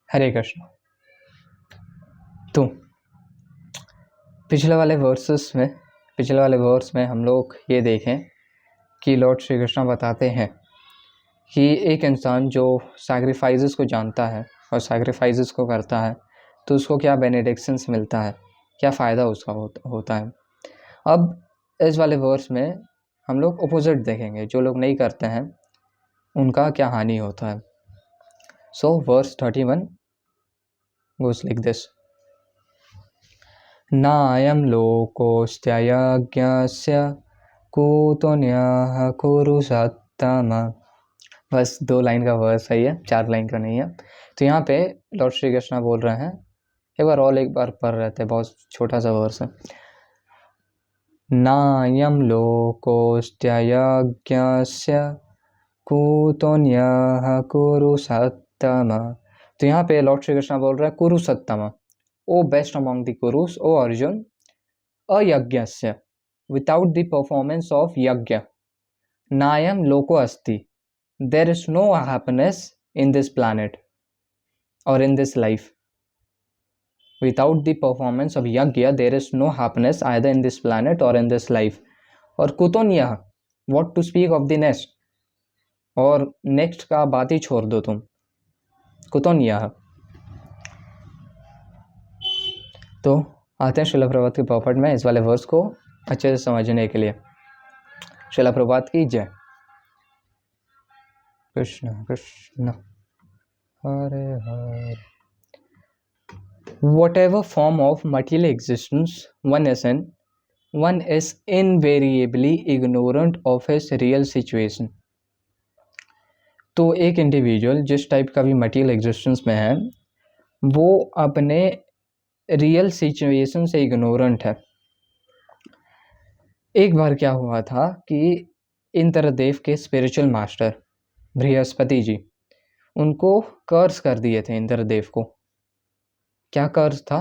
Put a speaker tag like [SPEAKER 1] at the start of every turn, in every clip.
[SPEAKER 1] हरे कृष्ण। तो पिछले वाले वर्स में हम लोग ये देखें कि लॉर्ड श्री कृष्ण बताते हैं कि एक इंसान जो सैक्रिफाइसेस को जानता है और सैक्रिफाइसेस को करता है तो उसको क्या बेनेडिक्शंस मिलता है, क्या फ़ायदा उसका होता है। अब इस वाले वर्स में हम लोग अपोजिट देखेंगे, जो लोग नहीं करते हैं उनका क्या हानि होता है। सो वर्स 31 goes like this: नायं लोकोऽस्त्ययज्ञस्य कुतोऽन्यः कुरु सत्तम। बस 2 लाइन का वर्स है, ये 4 लाइन का नहीं है। तो यहाँ पे लॉर्ड श्री कृष्ण बोल रहे हैं, एक बार पढ़ रहे थे, बहुत छोटा सा वर्स है। नायं लोकोऽस्त्ययज्ञस्य कुतोऽन्यः कुरु सत्तम। तो यहाँ पे लॉर्ड श्री कृष्ण बोल रहे हैं कुरु सत्तम, O best among the Kurus, O Arjun, अयज्ञस्य without the performance of yajna नायम लोको अस्ति, there is no happiness in this planet और in this life. Without the performance of yagya, there is no happiness either in this planet or in this life. और कुतोन्यः, what to speak of the next, और next का बात ही छोड़ दो तुम, कुतोन्यः। तो आते हैं श्रील प्रभात के प्रॉपर्ट में इस वाले वर्स को अच्छे से समझने के लिए। श्रील प्रभात की जय। Krishna Krishna Hare Hare. Whatever form of material existence one is in, one is invariably ignorant of his real situation. तो एक इंडिविजुअल जिस टाइप का भी मटीरियल एग्जिस्टेंस में है वो अपने रियल सिचुएशन से इग्नोरेंट है। एक बार क्या हुआ था कि इंद्रदेव के स्पिरिचुअल मास्टर बृहस्पति जी, उनको कर्स कर दिए थे इंद्रदेव को। क्या कर्स था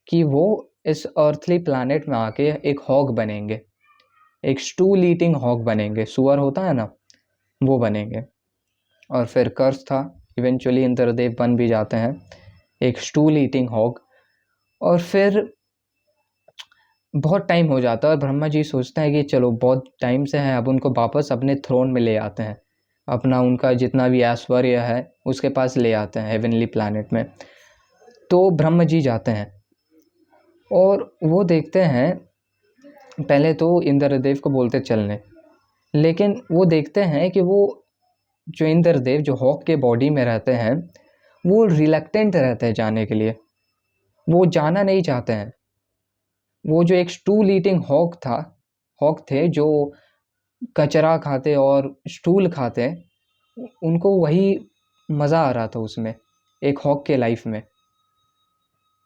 [SPEAKER 1] कि वो इस अर्थली प्लैनेट में आके एक हॉग बनेंगे, एक स्टूल ईटिंग हॉग बनेंगे, सुअर होता है ना, वो बनेंगे। और फिर कर्स था, इवेंचुअली इंद्रदेव बन भी जाते हैं एक स्टूल ईटिंग हॉग। और फिर बहुत टाइम हो जाता है और ब्रह्मा जी सोचते हैं कि चलो बहुत टाइम से है, अब उनको वापस अपने थ्रोन में ले आते हैं, अपना उनका जितना भी ऐश्वर्य है उसके पास ले आते हैं हेवनली प्लैनेट में। तो ब्रह्मा जी जाते हैं और वो देखते हैं, पहले तो इंद्रदेव को बोलते चलने, लेकिन वो देखते हैं कि वो जो इंद्रदेव जो हॉक के बॉडी में रहते हैं वो रिलक्टेंट रहते हैं जाने के लिए, वो जाना नहीं चाहते हैं। वो जो एक स्टूल ईटिंग हॉक थे जो कचरा खाते और स्टूल खाते, उनको वही मज़ा आ रहा था उसमें, एक हॉक के लाइफ में,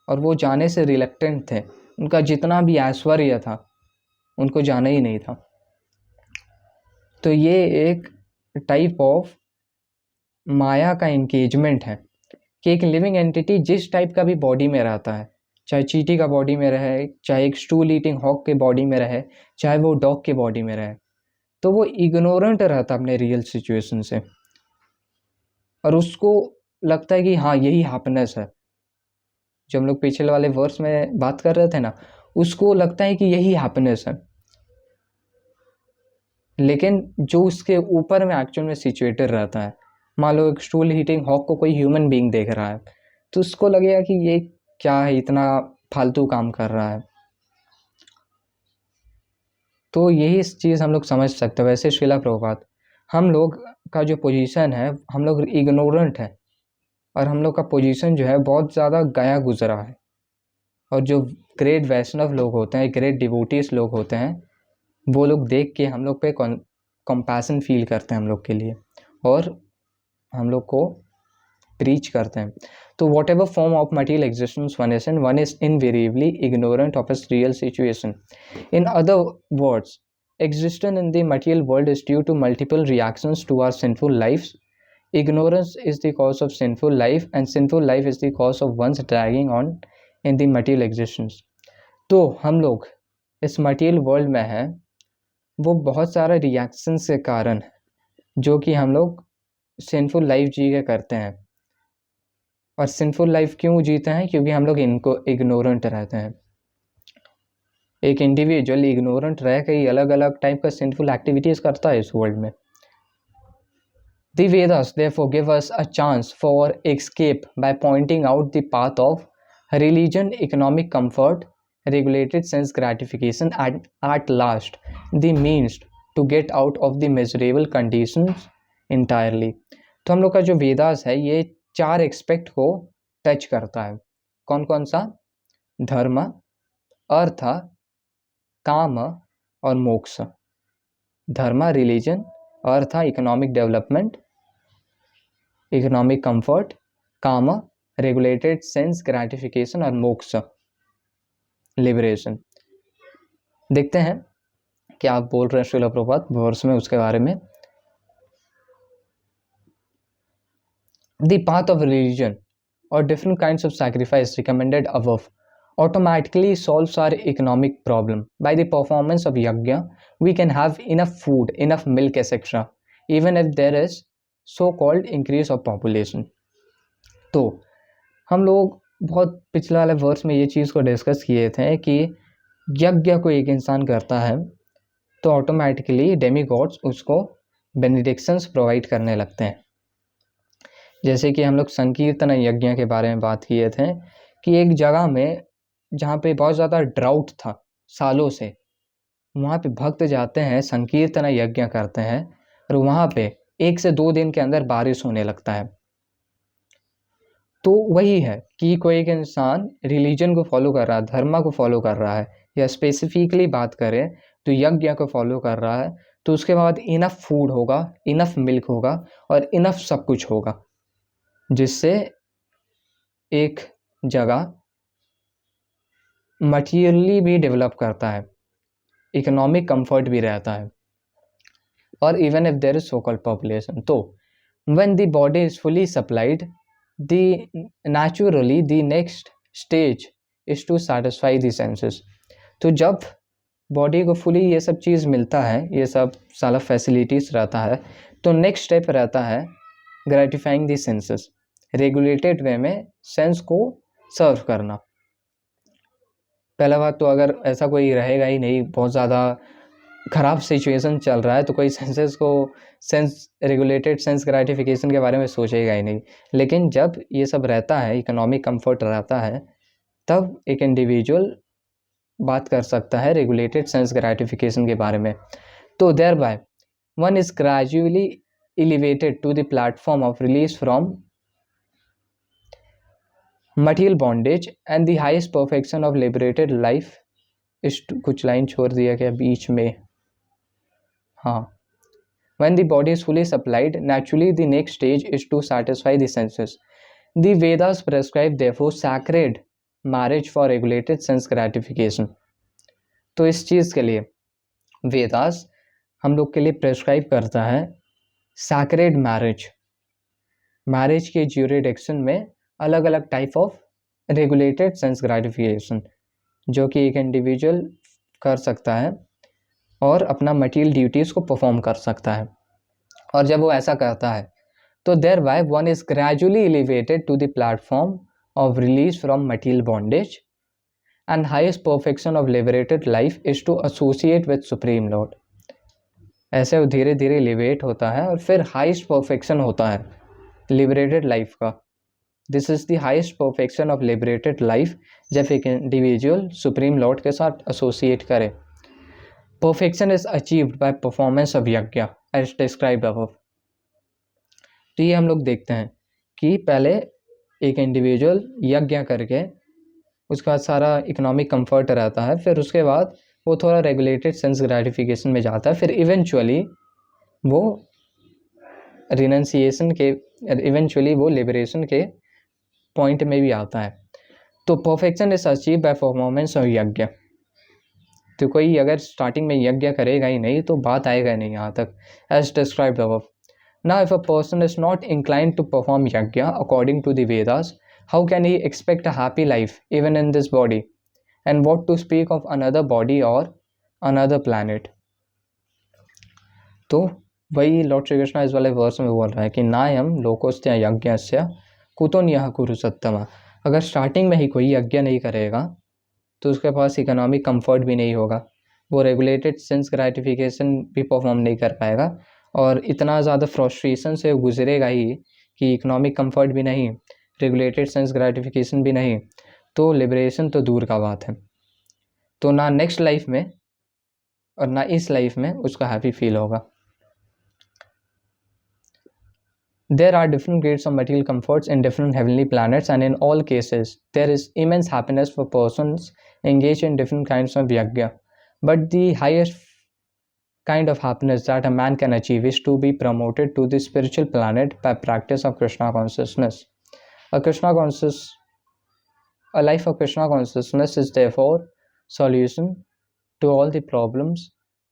[SPEAKER 1] और वो जाने से रिलक्टेंट थे। उनका जितना भी ऐश्वर्य था उनको जाना ही नहीं था। तो ये एक टाइप ऑफ माया का एंगेजमेंट है कि एक लिविंग एंटिटी जिस टाइप का भी बॉडी में रहता है, चाहे चींटी का बॉडी में रहे, चाहे एक स्टूल ईटिंग हॉक के बॉडी में रहे, चाहे वो डॉग के बॉडी में रहे, तो वो इग्नोरेंट रहता अपने रियल सिचुएशन से, और उसको लगता है कि हाँ यही हैप्पीनेस है। जो हम लोग पिछले वाले वर्स में बात कर रहे थे ना, उसको लगता है कि यही हैप्पीनेस है। लेकिन जो उसके ऊपर में एक्चुअल में सिचुएटेड रहता है, मान लो एक स्टूल हीटिंग हॉक को कोई ह्यूमन बीइंग देख रहा है तो उसको लगेगा कि ये क्या है, इतना फालतू काम कर रहा है। तो यही चीज़ हम लोग समझ सकते हैं। वैसे श्रीला प्रभुपाद, हम लोग का जो पोजीशन है, हम लोग इग्नोरेंट है और हम लोग का पोजीशन जो है बहुत ज़्यादा गया गुजरा है। और जो ग्रेट वैष्णव लोग होते हैं, ग्रेट डिवोटीज लोग होते हैं, वो लोग देख के हम लोग पे कंपैशन फील करते हैं हम लोग के लिए और हम लोग को प्रीच करते हैं। तो what ever form of material existence one is invariably ignorant of his real situation. In other words, existence in the material world is due to multiple reactions to our sinful lives. Ignorance is the cause of sinful life and sinful life is the cause of one's dragging on in the material existence. तो हम लोग इस material world में हैं वो बहुत सारे reactions के कारण जो कि हम लोग सिंफुल लाइफ जी के करते हैं। और सिंफुल लाइफ क्यों जीते हैं? क्योंकि हम लोग इनको इग्नोरेंट रहते हैं। एक इंडिविजुअल इग्नोरेंट रह के ही अलग अलग टाइप का सिंफुल एक्टिविटीज करता है इस वर्ल्ड में। The Vedas therefore give us a chance for escape by pointing out the path of religion, economic comfort, regulated sense gratification, and at last the means to get out of the miserable conditions entirely. तो हम लोग का जो वेदास है ये 4 expect को touch करता है। कौन कौन सा? धर्म, अर्थ, काम और मोक्ष। धर्म, रिलीजन, अर्थ, इकोनॉमिक डेवलपमेंट, इकोनॉमिक कंफर्ट, काम, रेगुलेटेड सेंस ग्रेटिफिकेशन और मोक्ष, लिबरेशन। देखते हैं क्या आप बोल रहे हैं श्रील प्रभुपाद वर्स में उसके बारे में। द पाथ ऑफ रिलीजन और different kinds of sacrifice recommended above automatically solves our economic problem. By the performance of yajna, we can have enough food, enough milk, etc. even if there is so-called increase of population. तो हम लोग बहुत पिछले वाले verse में ये चीज़ को discuss किए थे कि यज्ञ को एक इंसान करता है तो ऑटोमेटिकली डेमीगॉड्स उसको बेनिडिक्शंस प्रोवाइड करने लगते हैं। जैसे कि हम लोग संकीर्तन यज्ञ के बारे में बात किए थे कि एक जगह में जहाँ पे बहुत ज़्यादा ड्राउट था सालों से, वहाँ पे भक्त जाते हैं, संकीर्तन यज्ञ करते हैं और वहाँ पे 1 से 2 दिन के अंदर बारिश होने लगता है। तो वही है कि कोई एक इंसान रिलीजन को फॉलो कर रहा है, धर्म को फॉलो कर रहा है, या स्पेसिफिकली बात करें तो यज्ञ को फॉलो कर रहा है, तो उसके बाद इनफ फूड होगा, इनफ मिल्क होगा और इनफ सब कुछ होगा, जिससे एक जगह मटीरियली भी डेवलप करता है, इकोनॉमिक कंफर्ट भी रहता है, और even if there is so called population. तो when the body is fully supplied, the naturally the next stage is to satisfy the senses. तो जब बॉडी को फुली ये सब चीज़ मिलता है, ये सब सारा फैसिलिटीज़ रहता है, तो नेक्स्ट स्टेप रहता है ग्रेटिफाइंग द सेंसेस, रेगुलेटेड वे में सेंस को सर्व करना। पहला बात तो अगर ऐसा कोई रहेगा ही नहीं, बहुत ज़्यादा ख़राब सिचुएशन चल रहा है, तो कोई सेंसेस को सेंस रेगुलेटेड सेंस ग्रेटिफिकेशन के बारे में सोचेगा ही नहीं। लेकिन जब ये सब रहता है, इकोनॉमिक कंफर्ट रहता है, तब एक इंडिविजुअल बात कर सकता है रेगुलेटेड सेंस ग्रेटिफिकेशन के बारे में। तो thereby one is gradually elevated to the platform of release from material bondage and the highest perfection of liberated life is to, कुछ लाइन छोड़ दिया गया बीच में, हाँ। When the body is fully supplied, naturally the next stage is to satisfy the senses. The Vedas prescribe therefore sacred marriage for regulated sense gratification. तो इस चीज़ के लिए वेदास हम लोग के लिए प्रेस्क्राइब करता है सैक्रेड मैरिज। मैरिज के ज्यूरिडिक्शन में अलग अलग type of regulated sense gratification जो कि एक इंडिविजुअल कर सकता है और अपना मटीरियल ड्यूटीज़ को परफॉर्म कर सकता है। और जब वो ऐसा करता है तो thereby one is gradually elevated to the platform of release from material bondage and highest perfection of liberated life is to associate with supreme lord. ऐसे वो धीरे धीरे एलिवेट होता है और फिर हाइस्ट परफेक्शन होता है लिबरेटेड लाइफ का। This is the highest perfection of liberated life जब एक इंडिविजुअल सुप्रीम लॉर्ड के साथ एसोसिएट करे। Perfection is achieved by performance of यज्ञ एज डिस्क्राइब्ड अबव। तो ये हम लोग देखते हैं कि पहले एक इंडिविजुअल यज्ञ करके उसके बाद सारा इकोनॉमिक कंफर्ट रहता है, फिर उसके बाद वो थोड़ा रेगुलेटेड सेंस ग्रेटिफिकेशन में जाता है, फिर इवेंचुअली वो रिनंसिएशन के इवेंचुअली वो लिबरेशन के पॉइंट में भी आता है। तो perfection is achieve by performance of यज्ञ। तो कोई अगर स्टार्टिंग में यज्ञ करेगा ही नहीं तो बात आएगा नहीं यहाँ तक, as described above. Now if a person is not inclined to perform yajna according to the Vedas, how can he expect a happy life even in this body, and what to speak of another body or another planet? तो वही Lord Shri Krishna इस वाले verse में बोल रहा है कि नायम लोकोस्त्य यज्ञस्य कुतोन्यः कुरु सत्तमा। अगर स्टार्टिंग में ही कोई यज्ञ नहीं करेगा तो उसके पास इकोनॉमिक कंफर्ट भी नहीं होगा, वो रेगुलेटेड सेंस ग्रेटिफिकेशन भी परफॉर्म नहीं कर पाएगा और इतना ज़्यादा फ्रस्ट्रेशन से गुजरेगा ही कि इकोनॉमिक कंफर्ट भी नहीं, रेगुलेटेड सेंस ग्रेटिफिकेशन भी नहीं, तो लिबरेशन तो दूर का बात है। तो ना नेक्स्ट लाइफ में और ना इस लाइफ में उसको हैप्पी फील होगा। There are different grades of material comforts in different heavenly planets, and in all cases, there is immense happiness for persons engaged in different kinds of yajna. But the highest kind of happiness that a man can achieve is to be promoted to the spiritual planet by practice of Krishna consciousness. A life of Krishna consciousness is therefore solution to all the problems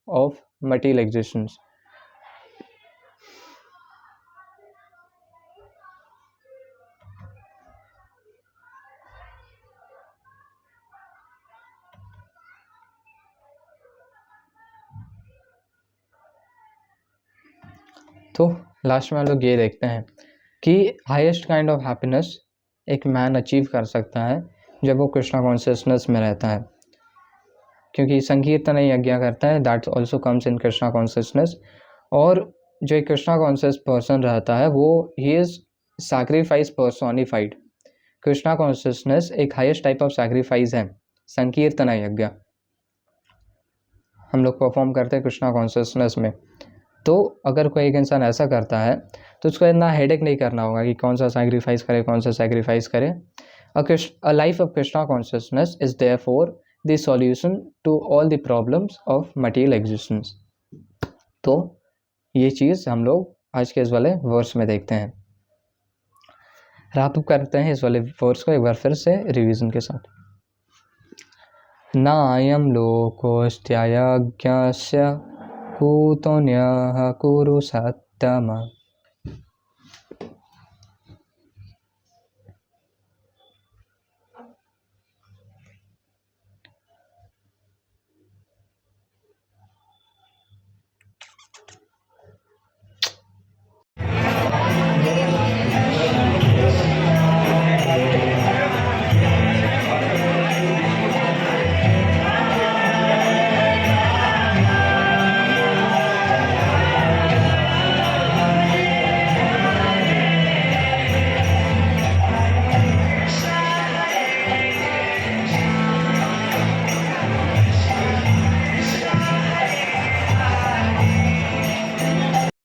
[SPEAKER 1] of material existence. तो last में हम लोग ये देखते हैं कि highest kind of happiness एक man achieve कर सकता है जब वो कृष्णा कॉन्शियसनेस में रहता है, क्योंकि संकीर्तन यज्ञ करता है, that also comes in Krishna consciousness. और जो एक कृष्णा कॉन्शियस पर्सन रहता है वो he is sacrifice personified. Krishna consciousness एक हाईएस्ट टाइप ऑफ सैक्रिफाइस है, संकीर्तन यज्ञ हम लोग परफॉर्म करते हैं कृष्णा कॉन्शियसनेस में। तो अगर कोई एक इंसान ऐसा करता है तो उसको इतना हेडेक नहीं करना होगा कि कौन सा सैक्रिफाइस करे, कौन सा सैक्रिफाइस करे। A life of Krishna consciousness is therefore the solution to all the problems of material existence. तो ये चीज़ हम लोग आज के इस वाले वर्स में देखते हैं। रैप अप करते हैं इस वाले वर्स को एक बार फिर से रिवीजन के साथ। नायं लोकोऽस्त्ययज्ञस्य कुतोऽन्यः कुरु सत्तम